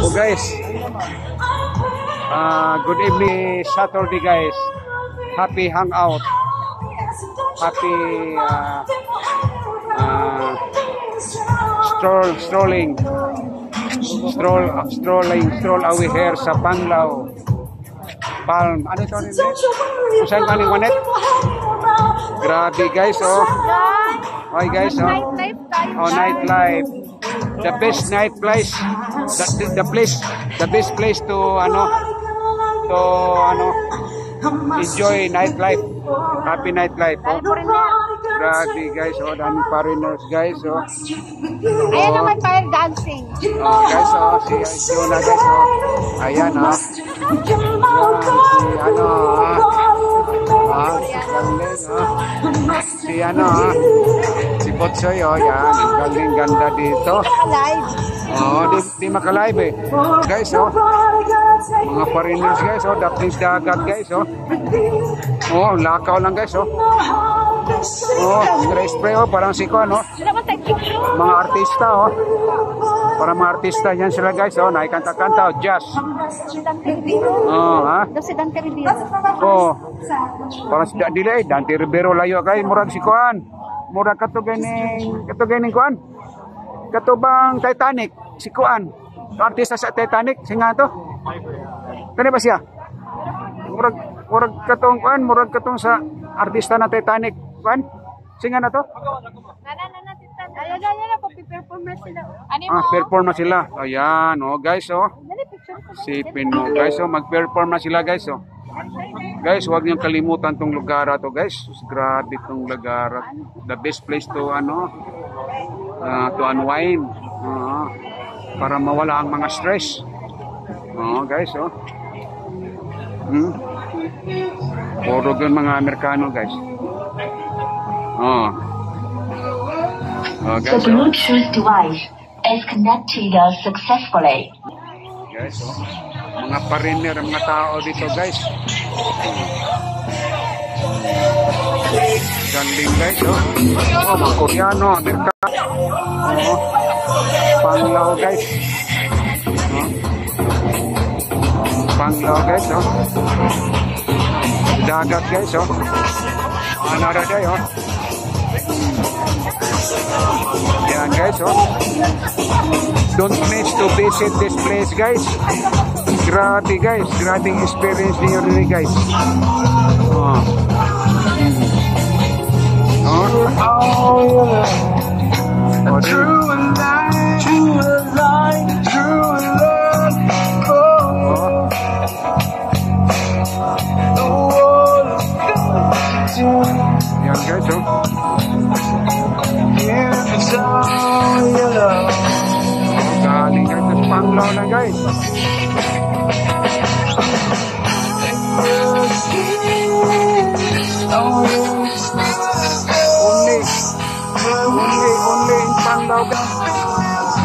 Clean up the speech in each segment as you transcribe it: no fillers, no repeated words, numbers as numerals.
So guys, good evening Saturday guys. Happy hangout. Happy strolling away here sa Panglao. Palm. Ano ito rin? Saan ka rin wanet? Grabe guys, oh. Okay guys, oh. Oh, nightlife. The best night place. The best place to enjoy nightlife. Happy nightlife, oh. Grabe guys, oh. Daming foreigners guys, oh. Ayan naman fire dancing. Oh guys, oh. Si Yuna guys, oh. Ayan, oh. Si Botsoy, oh, yan, ang galing ganda dito. Oh, di makalive eh. Guys, oh, mga foreigners guys, oh, daplings dagat guys, oh. Oh, lakaw lang guys, oh. Oh, spray, oh, parang si Kuan, oh. Mga artista, oh. Para mga artista yan sila guys, oh, naikanta-kanta, oh, jazz. Oh, ha? Oh, parang si Dante Rivero layo kay murag si Kuan. Murag katuganing Kuan. Katubang Titanic, si Kuan. Artista sa Titanic, singa to. Kani ba siya? Murag katong Kuan, murag katong sa artista na Titanic, Kuan. Singa na to. Perform na sila. Ayan, oh guys, oh. Sipin mo guys, oh, mag-perform na sila guys, oh. Guys, huwag niyong kalimutan tong lugar to guys. Grabe tong lugar. The best place to to unwind. Para mawala ang mga stress. Guys, oh. Puro yun mga Amerikano guys. The Bluetooth device is connected successfully. Guys, oh. Mga foreigner, mga tao dito guys. Galing guys, oh. Oh, mga Koreano, Amerikano. Oh. Panglao guys. Oh. Panglao guys, oh. Dagat guys, oh. Another day, oh. Yan guys, oh. Don't miss to visit this place guys. Grabe guys, grabing experience niyo rin guys. Yan guys, oh. Galing guys sa Panglao na guys. Only in Panglao guys.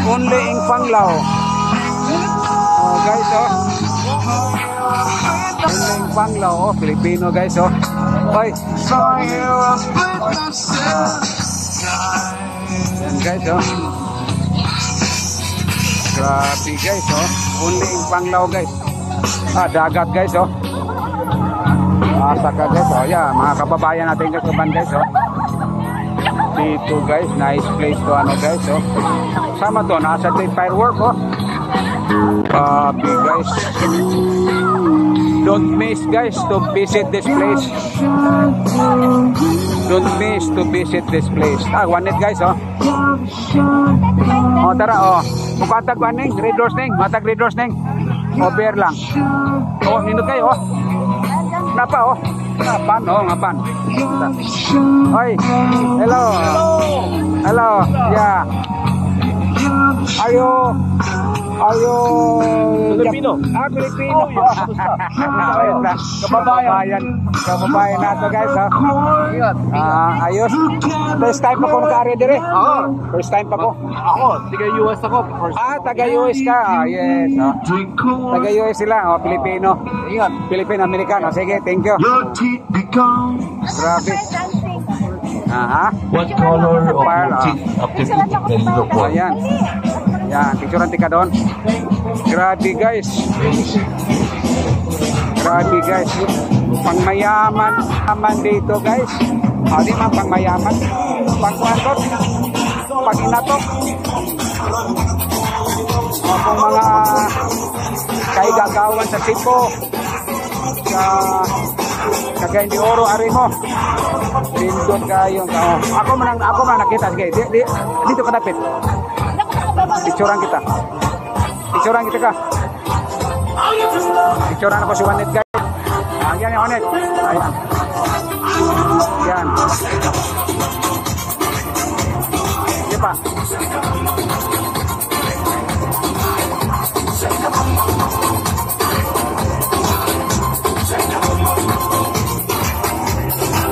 Only in Panglao. Oh guys, oh. Only in Panglao, oh. Filipino guys, oh. Hoy. Yan guys, oh. Grabe guys, oh. Only in Panglao guys. Dagat guys, oh. Saka guys, oh. Yeah, mga kababayan natin kasuban guys, oh. Dito guys, nice place to guys, oh. Sama to, nasa day firework, oh. Guys. Don't miss guys to visit this place. Don't miss to visit this place. One it guys, oh. Oh, tara, oh. Mukatag waning, red doors ning, matag red doors ning. Over lang. Oh, nindot kayo, oh. Napa, oh. Ngapan, oh, ngapan. Hoy. Hello. Hello. Yeah. Filipino. Filipino. Kababayan nato guys, ha. Ayos. First time pa ko naka-area dire. First time pa ko. Ako, taga-US ako. Taga-US ka. Yes. Taga-US sila, Filipino. Filipino-Amerikano. Sige, thank you. Grabe. What color of your teeth after eating the milk? Ayan. Yan, picture nanti ka doon. Grabe guys. Grabe guys. Pangmayaman naman dito guys. Di man pangmayaman. Pangkuantot. Panginatok. Kung mga kaigagawan sa Cebu, sa Cagayan de Oro, ari mo. Lindot kayo. Ako man nakita. Sige, dito ka dapit. Picturean kita. Picturean kita ka. Picturean ako si Juanet guys. Yan yung Juanet. Ayan. Yan. Sige pa.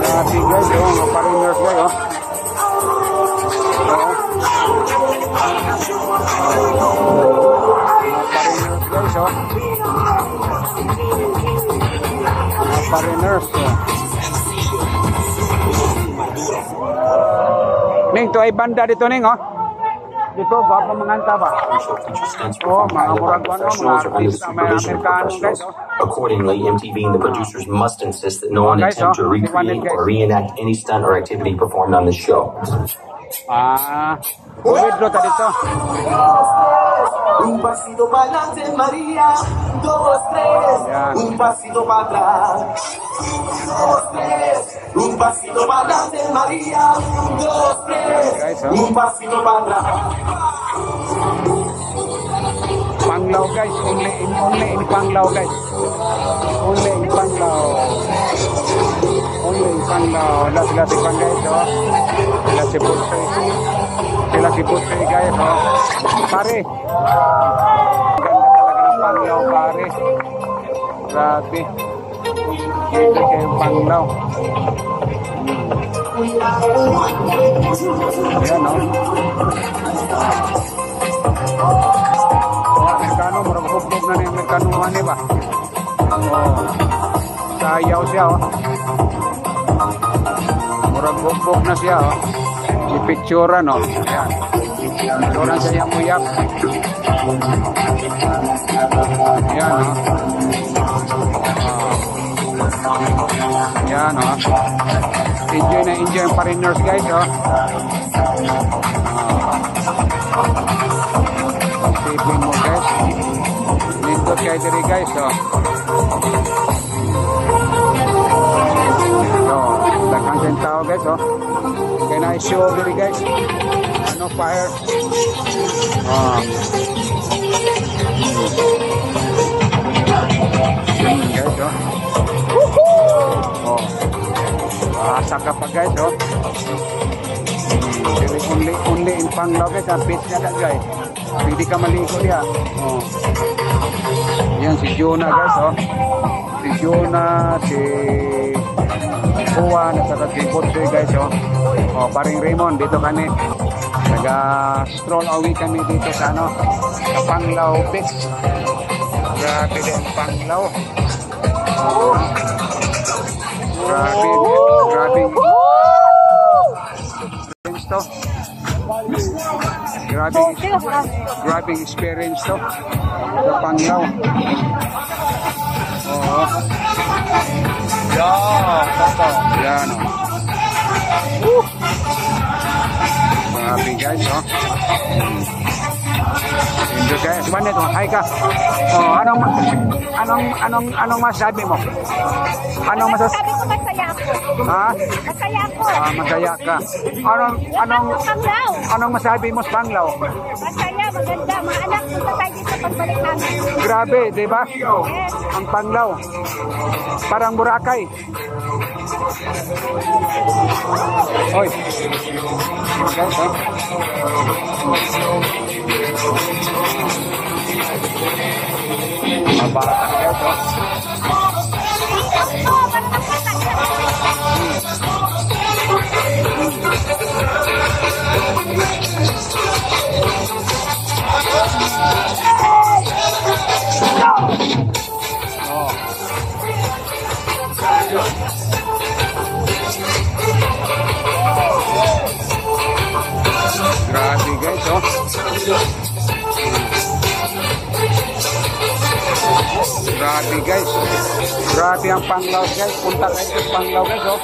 Grabe guys, mga foreigners guys, oh. Foreigners, Ning, to ay banda dito ning, oh. Dito ba pa manganta ba? Oh, mga murag-ano, mga artista, may Amerikano guys, oh. Accordingly, MTV and the producers must insist that no one attempt to recreate or reenact any stunt or activity performed on the show. Pedro ta dito. Un pasito para adelante, María. 2, 3. Un pasito para atrás. 2, 3. Un pasito para adelante, María. 2, 3. Un pasito para atrás. Panglao guys, only in Panglao guys. Only in Panglao. Only in Panglao. Sila si Pan guys, oh. Sila si Putri. Sila si Putri guys, oh. Pare. Ganda talaga ng Panglao, pare. Grabe. Ganda kayo Panglao. Ayan, oh. Amerikano, marag-hubog na ng Amerikanuhan, ba? Sayaw siya, oh. Marag-hubog na siya, oh. Ipicturan, oh. Ayan. Ipicturan sa iyang uyak. Ayan, oh. Ayan, oh. Enjoy na enjoy ang foreigners, guys, oh. Tipin mo guys, lindot kayo diri guys, oh. So, daghang din tao guys, oh. Kaya na-show diri guys, ano, fire, guys, oh. Asa ka pa guys, oh. Only in Panglao guys, ang pitch niya guys. Hindi ka maligo niya. Oh. Yan si Jonah guys, oh. Si Jonah, si Juan, at saka si Putri guys, oh. Oh, paring Raymond, dito kami. Nag-stroll away kami dito sa ano, sa Panglao Beach. Grabe din Panglao. Oh. Grabe. To. Grabe experience to sa Panglao. Oo. Yan, oh. Grabe guys, oh. Enjoy guys. Juanet, oh. Hi ka. Oh, anong masabi mo? Anong masasabi ko? Masaya ako. Ha? Masaya ako. Masaya ka. Anong masabi mo sa Panglao? Masaya, maganda. Mga anak, punta tayo dito pagbalik namin. Grabe, di ba? Yes. Ang Panglao. Parang Boracay. Oy. Okay, ha? Mabata guys, oh. Grabe guys, oh. Grabe guys. Grabe ang Panglao guys. Punta kayo sa Panglao guys. Oh.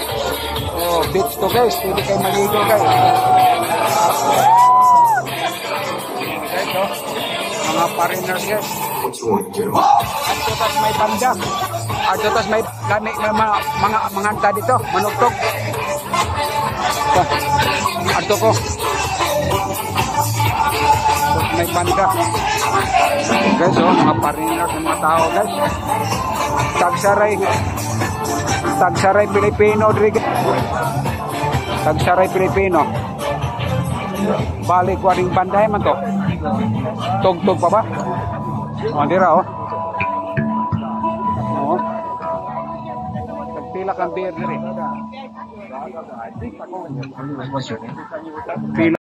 Oh, beach to guys. Pwede kayo maligo guys. Guys oh. Mga foreigners guys. At tas may banda. At tas may mga anta dito. Manugtog. Ato ko. May banda. Guys, oh, mga foreigners, mga tao, guys. Tagsaray Pilipino, Tagsaray Pilipino. Balik waring banday man to. Tugtog pa ba? O, dira, oh. Oo. Nagpila kang beer diri. Pila.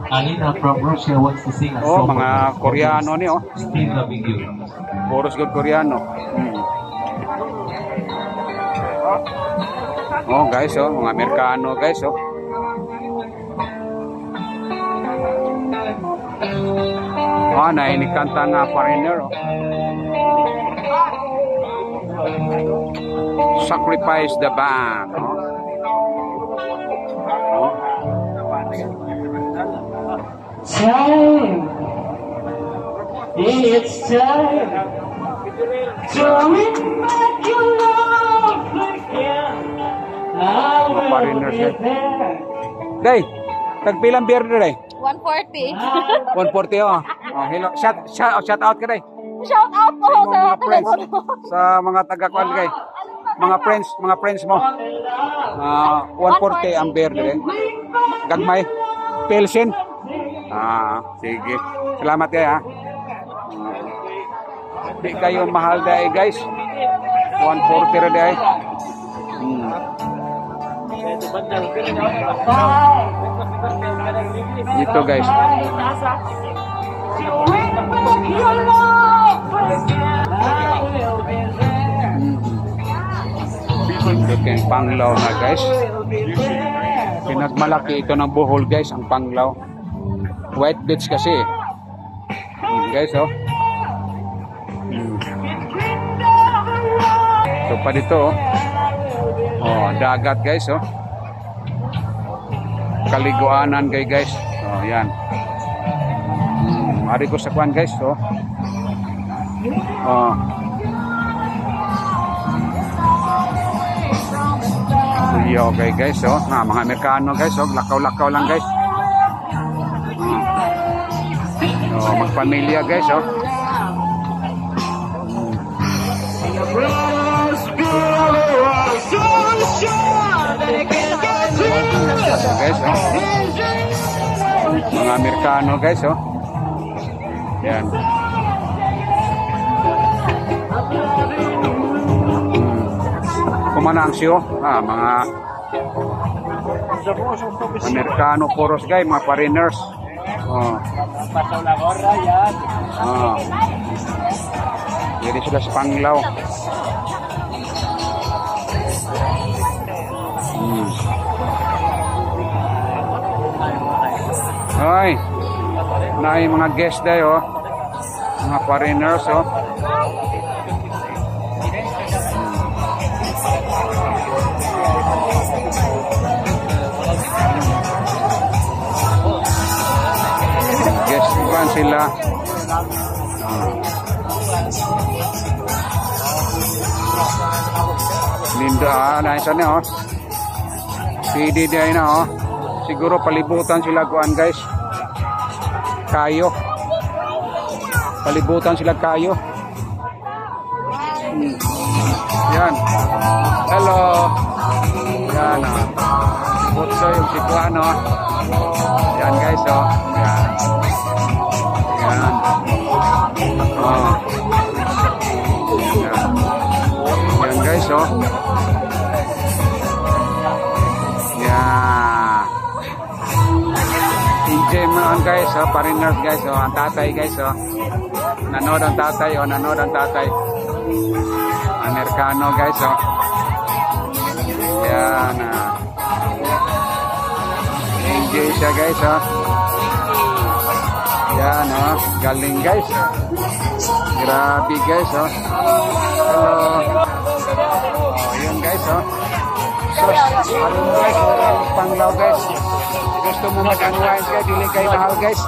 Alina from Russia wants to sing a Oh, song. mga Koreano ni, oh. Still loving you. Puros good Koreano. Oh, guys, oh, mga Amerikano, guys, oh. Oh, nainikanta nga foreigner, oh. Sacrifice the band, oh. Time, it's time to win back your love again. I will Foreigners, be eh. there. Day, tagpilang beer na day. 140. 140, oh. Oh, hello. Shout out ka day. Shout out po Sa sa mga friends, sa mga taga-kwan kay. Mga friends mo. 140 ang beer day. Gagmay. Pilsen. Sige. Salamat kayo, ha. Di kayo mahal day, guys. 140 rin day. Dito, guys. Ito yung Panglao na, guys. Pinagmalaki ito ng Bohol, guys, ang Panglao. White beach kasi. Guys, oh. So pa dito, oh. Oh, dagat, guys, oh. Kaliguanan, guys. Oh, yan. Ari ko sa kwan, guys, oh. Oh. Yo, okay, guys, oh. Mga Amerikano, guys, oh. Lakaw-lakaw lang, guys. Oh, magpamilya, guys, oh. Guys, oh. Mga Amerikano, guys, oh. Yan. Kumanangsyo, mga Amerikano, puros, guys, mga foreigners. Oh. Jadi sudah Panglao. Ay, naay mga guest dayo, mga foreigners, oh. Guest kan sila. Linda, nasa niya, oh. PD dia na, oh. Siguro palibutan sila kuan, guys. Kayo. Palibutan sila kayo. Yan. Hello. Yan, oh. Butso yung sikuan, oh. Yan, guys, oh. Yan. Yan. Oh. Yan. Yan, guys, oh. Enjoy mo ang guys, oh, foreigners, guys, oh, ang tatay, guys, oh. Nanood ang tatay, oh, nanood ang tatay. Amerikano, guys, oh. Yan, enjoy siya, guys, oh. Yan, oh. Galing, guys. Grabe, guys, oh. Hello. Oh, yun, guys, oh. So, ano, guys, oh, panglaw, guys. Gusto mo mag-unwind, guys. Dili kayo mahal, guys.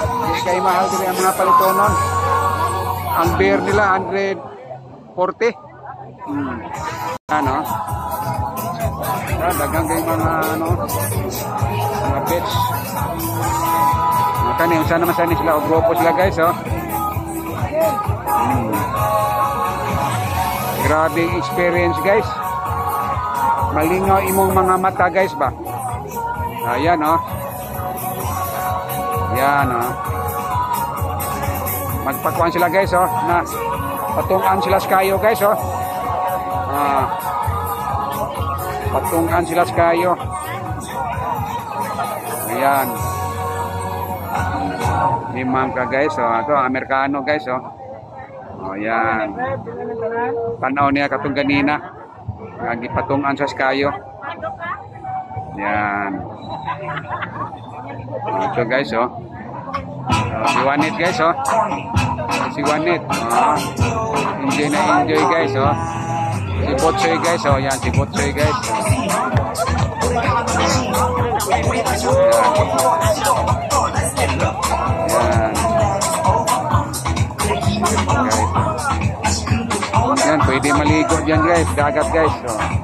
Dili kayo mahal, dili ang mga palitonon. Ang beer nila, 140. Ano? Dagang kayo mga, ano, mga pets. Kani, unsa naman sana sila, o grupo sila, guys, oh. Grabe experience, guys. Malingaw imong mga mata, guys, ba? Ayan, oh. Yan, oh. Magpakuan sila, guys, oh. Na patungan sila sa kayo, guys, oh. Patungan sila sa kayo. Ayan. Limam ka, guys, oh. Ito, Amerikano, guys, oh. Oh, yan. Tanaw niya katong ganina. Patungan sa kayo. Yan. Ito, guys, oh. Si Juanit, guys, oh. Si Juanit. Oh. Enjoy na enjoy, guys, oh. Si Botsoy, guys, oh. Yan, si Botsoy, guys. Yan. Yan, pwede maligo dyan, guys. Dagat, guys. Oh.